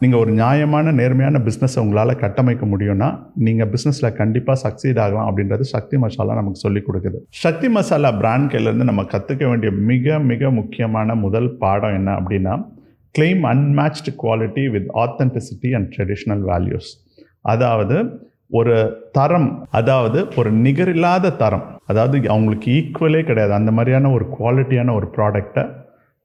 நீங்கள் ஒரு நியாயமான நேர்மையான பிஸ்னஸை உங்களால் கட்டமைக்க முடியும்னா நீங்கள் பிஸ்னஸில் கண்டிப்பாக சக்சீட் ஆகலாம் அப்படின்றது சக்தி மசாலா நமக்கு சொல்லிக் கொடுக்குது. சக்தி மசாலா பிராண்ட் கையிலேருந்து நம்ம கற்றுக்க வேண்டிய மிக மிக முக்கியமான முதல் பாடம் என்ன அப்படின்னா, claim unmatched quality with authenticity and traditional values. அதாவது ஒரு தரம், அதாவது ஒரு நிகரில்லாத தரம், அதாவது அவங்களுக்கு ஈக்குவலே கிடையாது அந்த மாதிரியான ஒரு குவாலிட்டியான ஒரு ப்ராடக்டை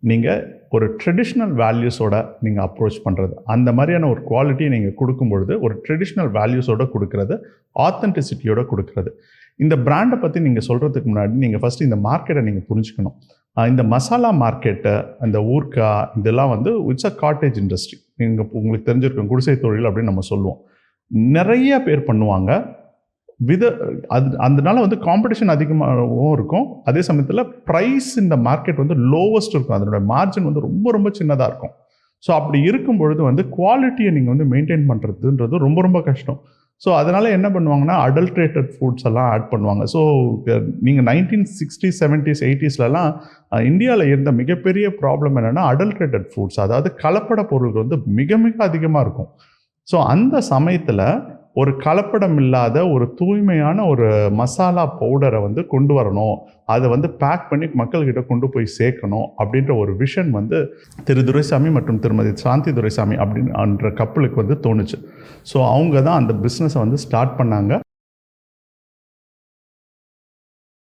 நீங்கள் ஒரு ட்ரெடிஷ்னல் வேல்யூஸோட நீங்கள் அப்ரோச் பண்ணுறது, அந்த மாதிரியான ஒரு குவாலிட்டியை நீங்கள் கொடுக்கும்பொழுது ஒரு ட்ரெடிஷ்னல் வேல்யூஸோடு கொடுக்குறது, ஆத்தென்டிசிட்டியோடு கொடுக்குறது. இந்த பிராண்டை பற்றி நீங்கள் சொல்கிறதுக்கு முன்னாடி நீங்கள் ஃபஸ்ட்டு இந்த மார்க்கெட்டை நீங்கள் புரிஞ்சுக்கணும். இந்த மசாலா மார்க்கெட்டை, அந்த ஊர்க்கா, இதெல்லாம் வந்து இட்ஸ் அ காட்டேஜ் இண்டஸ்ட்ரி. நீங்கள் உங்களுக்கு தெரிஞ்சிருக்கும், குடிசை தொழில் அப்படின்னு நம்ம சொல்லுவோம். நிறைய பேர் பண்ணுவாங்க. அதனால வந்து காம்படிஷன் அதிகமாகவும் இருக்கும். அதே சமயத்தில் ப்ரைஸ் இந்த மார்க்கெட் வந்து லோவஸ்ட் இருக்கும். அதனோட மார்ஜின் வந்து ரொம்ப ரொம்ப சின்னதாக இருக்கும். ஸோ அப்படி இருக்கும் பொழுது வந்து குவாலிட்டியை நீங்கள் வந்து மெயின்டைன் பண்ணுறதுன்றது ரொம்ப ரொம்ப கஷ்டம். ஸோ அதனால் என்ன பண்ணுவாங்கன்னா, அடல்ட்ரேட்டட் ஃபுட்ஸ் எல்லாம் ஆட் பண்ணுவாங்க. ஸோ நீங்கள் 1960s 70s 80sலலாம் இந்தியாவில் இருந்த மிகப்பெரிய ப்ராப்ளம் என்னென்னா, அடல்ட்ரேட்டட் ஃபுட்ஸ், அதாவது கலப்பட பொருள்கள் வந்து மிக மிக அதிகமாக இருக்கும். ஸோ அந்த சமயத்தில் ஒரு கலப்படம் இல்லாத ஒரு தூய்மையான ஒரு மசாலா பவுடரை வந்து கொண்டு வரணும், அதை வந்து பேக் பண்ணி மக்கள்கிட்ட கொண்டு போய் சேர்க்கணும் அப்படின்ற ஒரு விஷன் வந்து திரு துரைசாமி மற்றும் திருமதி சாந்தி துரைசாமி அப்படின்ற கப்பலுக்கு வந்து தோணுச்சு. ஸோ அவங்க தான் அந்த பிஸ்னஸை வந்து ஸ்டார்ட் பண்ணாங்க.